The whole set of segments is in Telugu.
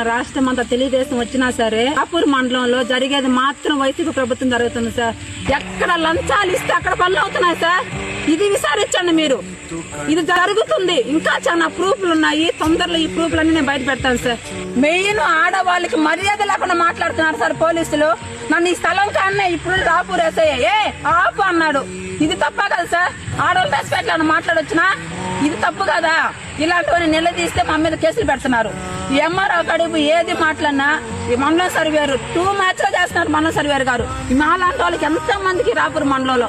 రాష్ట్రం అంతా తెలుగుదేశం వచ్చినా సరే రాపూర్ మండలంలో జరిగేది మాత్రం వైసీపీ ప్రభుత్వం జరుగుతుంది సార్. ఎక్కడ లంచాలు ఇస్తే అక్కడ పనులు అవుతున్నాయి సార్. ఇది విచారించండి మీరు. ఇది జరుగుతుంది. ఇంకా చాలా ప్రూఫ్లు ఉన్నాయి. తొందరలో ఈ ప్రూఫ్లన్నీ నేను బయట పెడతాను సార్. మెయిన్ ఆడవాళ్ళకి మర్యాద లేకుండా మాట్లాడుతున్నారు సార్ పోలీసులు. నన్ను ఈ స్థలం కానే ఇప్పుడు రాపూర్ వేసాయే ఆపు అన్నాడు. ఇది తప్ప కదా సార్? ఆడవాళ్ళు రెస్పెక్ట్ అని మాట్లాడొచ్చునా? ఇది తప్పు కదా? ఇలాంటివన్నీ నిలదీస్తే మా మీద కేసులు పెడుతున్నారు. ఈ ఎంఆర్ఓ కడుపు ఏది మాట్లాడినా ఈ మండలం సర్వేరు 2 మ్యాచ్లు చేస్తున్నారు. మండలం సర్వేరు గారు మాలాంటి వాళ్ళకి ఎంతో మందికి రాపూర్ మండలంలో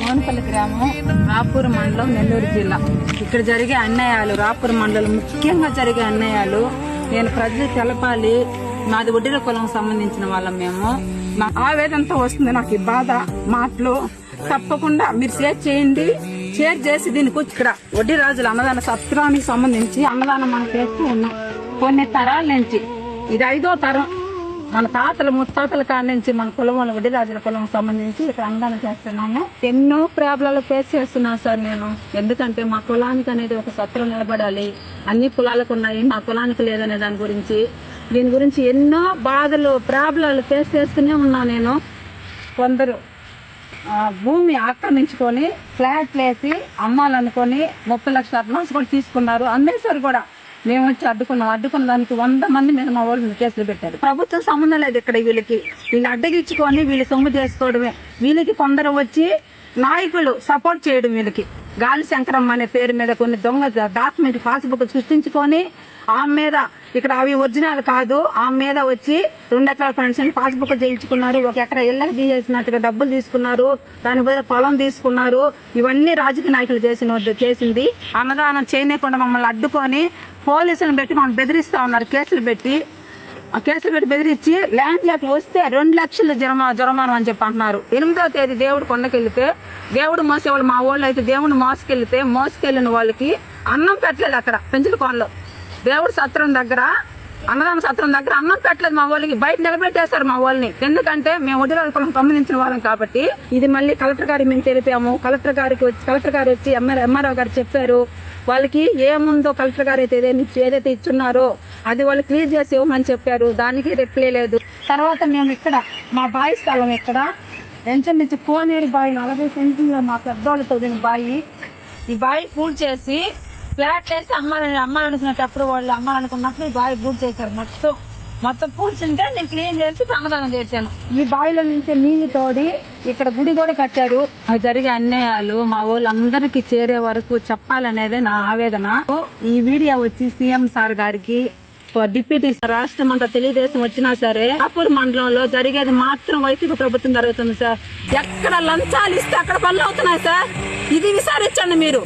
మోనపల్లి గ్రామం, రాపూర్ మండలం, నెల్లూరు జిల్లా. ఇక్కడ జరిగే అన్యాయాలు, రాపూర్ మండలం ముఖ్యంగా జరిగే అన్యాయాలు నేను ప్రజలకు తెలపాలి. మాది వడ్డీల కులం సంబంధించిన వాళ్ళం మేము. నా ఆవేదనతో వస్తుంది నాకు ఈ బాధ మాటలు. తప్పకుండా మీరు షేర్ చేయండి. షేర్ చేసి దీనికి ఇక్కడ వడ్డీ రాజుల అన్నదాన సత్రానికి సంబంధించి అన్నదానం మనం చేస్తూ ఉన్నాం కొన్ని తరాల నుంచి. ఇది 5వ తరం. మన తాతల ముత్తాతల కాడి నుంచి మన కులం వడ్డీ రాజుల కులం సంబంధించి ఇక్కడ అన్నదానం చేస్తున్నాము. ఎన్నో ప్రాబ్లాలు ఫేస్ చేస్తున్నాను సార్ నేను. ఎందుకంటే మా కులానికి అనేది ఒక సత్రం నిలబడాలి. అన్ని కులాలకు ఉన్నాయి, మా కులానికి లేదనే దాని గురించి, దీని గురించి ఎన్నో బాధలు ప్రాబ్లాలు ఫేస్ చేస్తూనే ఉన్నా నేను. కొందరు భూమి ఆక్రమించుకొని ఫ్లాట్లు వేసి అమ్మాలనుకొని 30 లక్షల అడ్వాన్స్ కూడా తీసుకున్నారు. అమ్మేశారు కూడా. మేము వచ్చి అడ్డుకున్న దానికి 100 మంది మీద మా వాళ్ళు కేసులు పెట్టారు. ప్రభుత్వం సంబంధం లేదు ఇక్కడ. వీళ్ళు అడ్డగించుకొని వీళ్ళు సొమ్ము చేసుకోవడమే. వీళ్ళకి కొందరు వచ్చి నాయకులు సపోర్ట్ చేయడం. వీళ్ళకి గాలి శంకరమ్మ అనే పేరు మీద కొన్ని దొంగ డాక్యుమెంట్ పాస్బుక్ సృష్టించుకొని ఆమె మీద ఇక్కడ అవి ఒరిజినల్ కాదు, ఆమె మీద వచ్చి 2 ఎకరాల పెన్షన్ పాస్బుక్ చేయించుకున్నారు. 1 ఎకరా ఇళ్ళకి తీసేసినట్టుగా డబ్బులు తీసుకున్నారు. దాని మీద పొలం తీసుకున్నారు. ఇవన్నీ రాజకీయ నాయకులు చేసింది. అన్నదానం చేయకుండా మమ్మల్ని అడ్డుకొని పోలీసులను పెట్టి మమ్మల్ని బెదిరిస్తా ఉన్నారు. కేసులు పెట్టి బెదిరించి ల్యాండ్ లేక వస్తే 2 లక్షల జురమానం అని చెప్పి అంటున్నారు. 8వ తేదీ దేవుడు కొండకెళ్తే దేవుడు మోసేవాళ్ళు మా వాళ్ళు అయితే దేవుడు మోసుకెళ్ళిన వాళ్ళకి అన్నం పెట్టలేదు. అక్కడ పెంచులకోనలో దేవుడు సత్రం దగ్గర, అన్నదాన సత్రం దగ్గర అన్నం పెట్టలేదు మా వాళ్ళకి. బయట నిలబెట్టేస్తారు మా వాళ్ళని. ఎందుకంటే మేము వడ్డీ కులం సంబంధించిన వాళ్ళం కాబట్టి. ఇది మళ్ళీ కలెక్టర్ గారికి మేము తెలిపాము. కలెక్టర్ గారు వచ్చి ఎంఆర్ఓ గారు చెప్పారు. వాళ్ళకి ఏముందో కలెక్టర్ గారు అయితే ఏదైతే ఇచ్చున్నారో అది వాళ్ళు క్లియర్ చేసి ఇవ్వమని చెప్పారు. దానికి రిప్లై లేదు. తర్వాత మేము ఇక్కడ మా బావి స్థలం ఇక్కడ నుంచి కోనేరు బావి 40 సెంటీలో మా పెద్దోళ్ళతో బావి. ఈ బావి పూల్ చేసి ఫ్లాట్ వేసి అమ్మాలనుకునేటప్పుడు వాళ్ళు అమ్మాలనుకున్నప్పుడు ఈ బావి పూల్ చేశారు. మొత్తం పూడ్చుంటే నేను క్లీన్ చేసి అన్నదానం చేశాను. ఈ బావిలో నుంచి నీళ్లు తోడి ఇక్కడ గుడి కూడా కట్టారు. అవి జరిగే అన్యాయాలు మా వాళ్ళందరికీ చేరే వరకు చెప్పాలనేది నా ఆవేదన. ఈ వీడియో వచ్చి సీఎం సార్ గారికి, డిప్యూటీ రాష్ట్రం అంతా తెలుగుదేశం వచ్చినా సరే రాపూర్ మండలంలో జరిగేది మాత్రం వైసీపీ ప్రభుత్వం జరుగుతుంది సార్. ఎక్కడ లంచాలు ఇస్తే అక్కడ పనులు అవుతున్నాయి సార్. ఇది విచారించండి మీరు.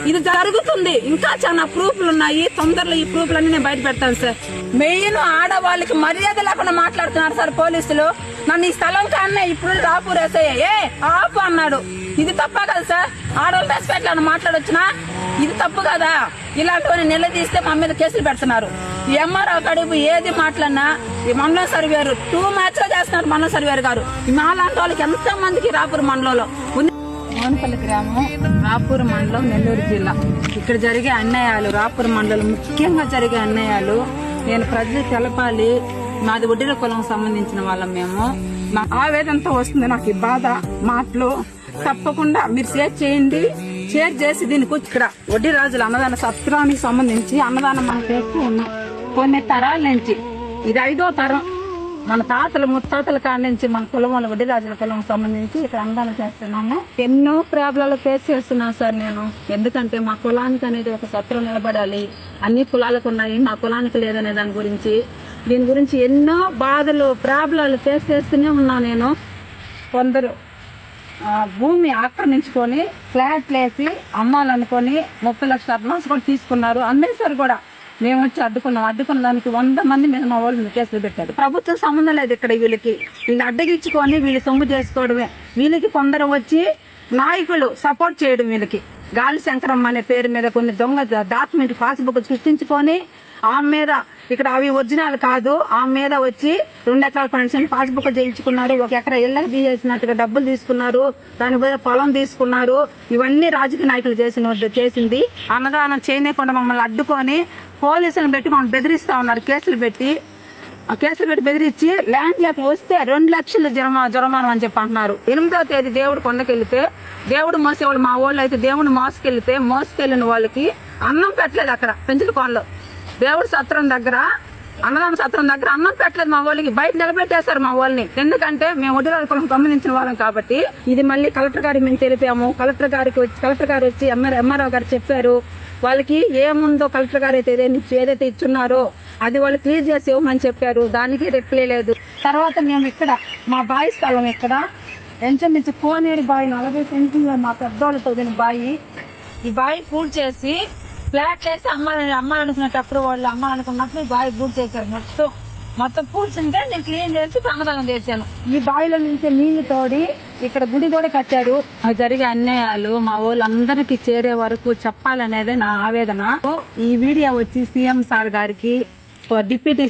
ఇది జరుగుతుంది. ఇంకా చాలా ప్రూఫ్లు ఉన్నాయి. తొందరలో ఈ ప్రూఫ్లన్నీ నేను బయట పెడతాను సార్. మెయిన్ ఆడవాళ్ళకి మర్యాద లేకుండా మాట్లాడుతున్నారు సార్ పోలీసులు. నన్ను ఈ స్థలం కానే ఇప్పుడు రాపూర్ వేసాయే ఆపు అన్నాడు. ఇది తప్ప కదా సార్? ఆడవాళ్ళు రెస్పెక్ట్ అని మాట్లాడొచ్చునా? ఇది తప్పు కదా? ఇలాంటివన్నీ నిలదీస్తే మా మీద కేసులు పెడుతున్నారు. ఈ ఎంఆర్ఓ కడుపు ఏది మాట్లాడినా ఈ మండలం సర్వేరు 2 మ్యాచ్లు చేస్తున్నారు. మండలం సర్వేరు గారు మాలాంటి వాళ్ళకి ఎంతో మందికి రాపూర్ మండలంలో మోనపల్లి గ్రామం, రాపూర్ మండలం, నెల్లూరు జిల్లా. ఇక్కడ జరిగే అన్యాయాలు, రాపూర్ మండలం ముఖ్యంగా జరిగే అన్యాయాలు నేను ప్రజలకు తెలపాలి. మాది వడ్డీల కులం సంబంధించిన వాళ్ళం మేము. నా ఆవేదనతో వస్తుంది నాకు ఈ బాధ మాటలు. తప్పకుండా మీరు షేర్ చేయండి. షేర్ చేసి దీనికి ఇక్కడ వడ్డీ రాజుల అన్నదాన సత్రానికి సంబంధించి అన్నదానం మనం చేస్తూ ఉన్నాం కొన్ని తరాల నుంచి. ఇది 5వ తరం. మన తాతల ముత్తాతల కాడి నుంచి మన కులం వడ్డీ రాజుల కులం సంబంధించి ఇక్కడ అన్నదానం చేస్తున్నాము. ఎన్నో ప్రాబ్లాలు ఫేస్ చేస్తున్నాను సార్ నేను. ఎందుకంటే మా కులానికి అనేది ఒక సత్రం నిలబడాలి. అన్ని కులాలకు ఉన్నాయి, మా కులానికి లేదనే దాని గురించి, దీని గురించి ఎన్నో బాధలు ప్రాబ్లాలు ఫేస్ చేస్తూనే ఉన్నా నేను. కొందరు భూమి ఆక్రమించుకొని ఫ్లాట్లు వేసి అమ్మాలనుకొని 30 లక్షల అడ్వాన్స్ కూడా తీసుకున్నారు. అమ్మేశారు కూడా. మేము వచ్చి అడ్డుకున్న దానికి 100 మంది మీద మా వాళ్ళు కేసులు పెట్టారు. ప్రభుత్వం సంబంధం లేదు ఇక్కడ. వీళ్ళు అడ్డగించుకొని వీళ్ళు సొమ్ము చేసుకోవడమే. వీళ్ళకి కొందరు వచ్చి నాయకులు సపోర్ట్ చేయడం. వీళ్ళకి గాలి శంకరమ్మ అనే పేరు మీద కొన్ని దొంగ డాక్యుమెంట్ పాస్బుక్ సృష్టించుకొని ఆమె మీద ఇక్కడ అవి ఒరిజినల్ కాదు, ఆమె మీద వచ్చి 2 ఎకరాల పెన్షన్ పాస్బుక్ చేయించుకున్నారు. 1 ఎకరా ఇళ్ళకి తీసేసినట్టుగా డబ్బులు తీసుకున్నారు. దాని మీద పొలం తీసుకున్నారు. ఇవన్నీ రాజకీయ నాయకులు చేసింది. అన్నదానం చేయకుండా మమ్మల్ని అడ్డుకొని పోలీసులను పెట్టి మనం బెదిరిస్తా ఉన్నారు, కేసులు పెట్టి బెదిరించి ల్యాండ్ లేక వస్తే 2 లక్షలు జురమానం అని చెప్పి అంటున్నారు. 8వ తేదీ దేవుడు కొండకెళ్తే దేవుడు మోసేవాళ్ళు మా వాళ్ళు అయితే దేవుడు మోసుకెళ్ళిన వాళ్ళకి అన్నం పెట్టలేదు. అక్కడ పెంచుల కోనలో దేవుడు సత్రం దగ్గర అన్నదాన సత్రం దగ్గర అన్నం పెట్టలేదు మా వాళ్ళకి, బయట నిలబెట్టేశారు మా వాళ్ళని. ఎందుకంటే మేము వడ్డీరాల కులం సంబంధించిన వాళ్ళం కాబట్టి. ఇది మళ్ళీ కలెక్టర్ గారికి మేము తెలిపాము. కలెక్టర్ గారు వచ్చి ఎంఆర్ఓ గారు చెప్పారు, వాళ్ళకి ఏముందో కలెక్టర్ గారు అయితే ఏదైతే ఇచ్చున్నారో అది వాళ్ళు క్లియర్ చేసి ఇవ్వమని చెప్పారు. దానికి రిప్లై లేదు. తర్వాత మేము ఇక్కడ మా బావి స్థలం ఇక్కడ ఎంచమించి కోనేరు బావి 40 సెంటీలు మా పెద్దోళ్ళతో బావి. ఈ బావి పూర్తి చేసి ఫ్లాట్ వేసి అమ్మాలనుకునేటప్పుడు వాళ్ళు అమ్మాలనుకున్నప్పుడు బావి పూర్తి చేశారు. మొత్తం పూడ్చుంటే నేను క్లీన్ చేసి ప్రమాదం చేశాను. ఈ బావిలో నుంచి నీళ్లు తోడి ఇక్కడ గుడి కూడా కట్టారు. అది జరిగే అన్యాయాలు మా వాళ్ళందరికీ చేరే వరకు చెప్పాలనేది నా ఆవేదన. ఈ వీడియో వచ్చి సీఎం సార్ గారికి, డిప్యూటీ